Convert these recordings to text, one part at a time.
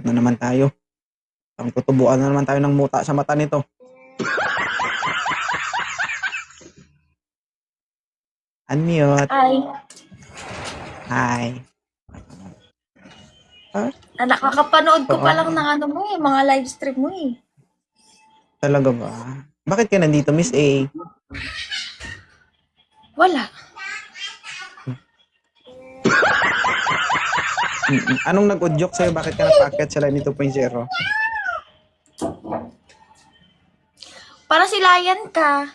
Na naman tayo. Ang tutubuan na naman tayo ng muta sa mata nito. Unmute. Ay, Hi. nakakapanood ko Oo. pa lang ng ano mo eh, mga live stream mo eh. Talaga ba? Bakit ka nandito, Miss A? Wala. Anong nag-udyok sa'yo? Bakit ka napaakyat sa Line 2.0? Para silayan ka.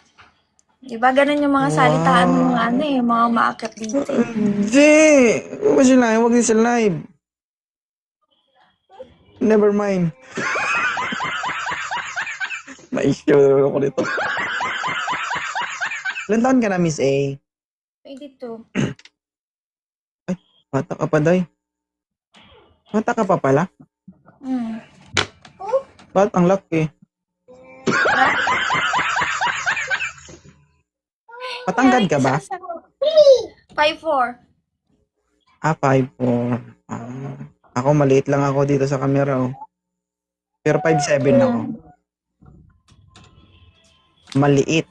Diba ganun yung mga salitaan ng mga ano eh, mga maakyat dito eh. Hindi! Huwag mo sila, huwag din sa live. Never mind. Ma-issue ako nito. Ilan taon ka na, Miss A? 22. Bata ka pa, Day. Bata ka pa pala? Hmm. Ba't ang laki? Patangkad ka ba? 5'4". 5'4". Ako, maliit lang ako dito sa camera, oh. Pero 5'7" ako. Maliit.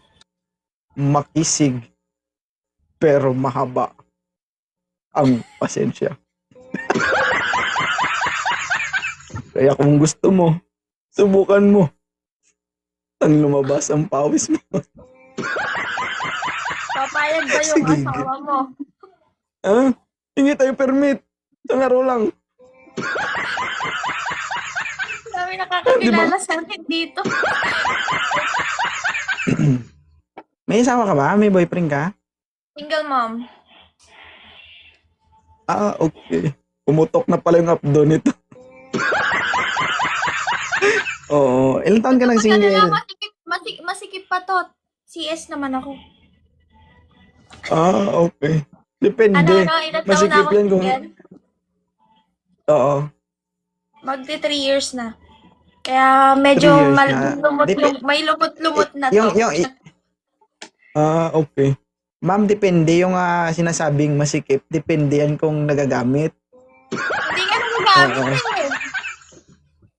Makisig. Pero mahaba. Ang pasensya. Kaya kung gusto mo, subukan mo. Ang lumabas ang pawis mo. Papayag ba yung Sige. asawa mo? Hingi tayo permit. Isang araw lang. Dami nakakakilala sa akin dito. May asawa ka ba? May boyfriend ka? Single mom. Okay. Pumutok na pala yung abdo nito. Oo. Ilang taon ka lang single? Masikip pa to. CS naman ako. Okay. Depende. Ilan taon na Masikip ako yan kung... single? Oo. Magti 3 years na. Kaya medyo 3 years na. may lumot-lumot na to. Okay. Ma'am, depende yung sinasabing masikip. Depende yan kung nagagamit. Hindi nga nagagamit eh.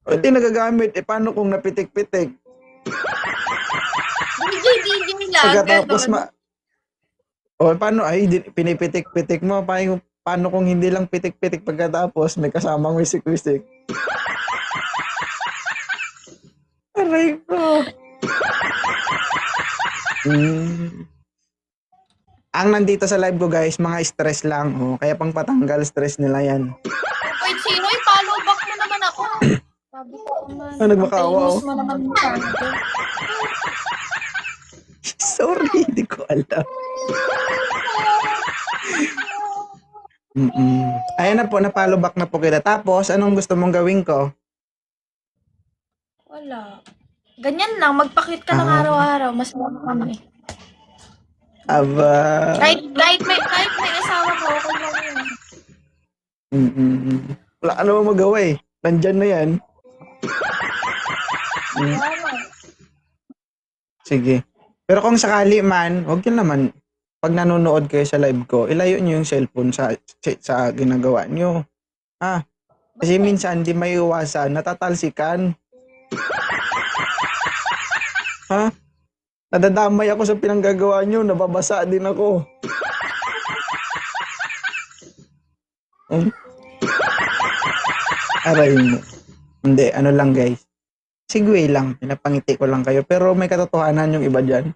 Hindi nagagamit. Paano kung napitik-pitik? DJ lang. Pagkatapos Ganun. paano? Pinipitik-pitik mo. Paano kung hindi lang pitik-pitik pagkatapos may kasamang wisik-wisik? Aray ko. Ang nandito sa live ko, guys, mga stress lang. Kaya pang patanggal stress nila yan. Wait, sino? Follow back mo naman ako. Sabi ko naman. Nagmakaawa ako. Famous mo naman sa akin. Sorry, hindi ko alam. Ayan na po, na-follow back na po kita. Tapos, anong gusto mong gawin ko? Wala. Ganyan lang. Magpakit ka ng araw-araw. Mas mga kami. Aba. Kahit may asawa ko, okay lang yun. Wala ka naman magawa eh. Nandyan na yan. Sige. Pero kung sakali man, huwag yun naman. Pag nanonood kayo sa live ko, ilayo nyo yung cellphone sa ginagawa nyo. Kasi minsan, di may iwasan, natatalsikan. Nadadamay ako sa pinanggagawa nyo, nababasa din ako. Aray mo. Hindi, ano lang guys. Segway lang, pinapangiti ko lang kayo. Pero may katotohanan yung iba dyan.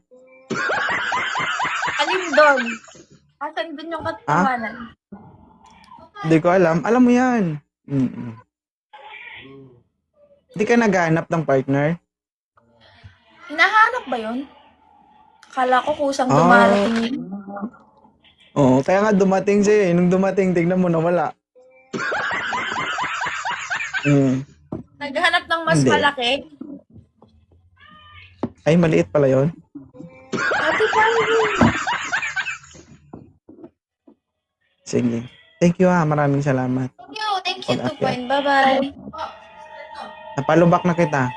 Alin doon? Asan doon yung katotohanan? Hindi ko alam. Alam mo yan. Hindi ka naghahanap ng partner? Hinahanap ba yun? Akala ko kusang dumarating. Oo, kaya nga dumating siya eh. Nung dumating, tignan mo na wala. Naghanap ng mas Hindi. malaki? Ay, maliit pala yon. Ate, paano yun? Sige. Thank you Maraming salamat. Thank you. Thank you, Tupain. Bye-bye. Napalubak na kita.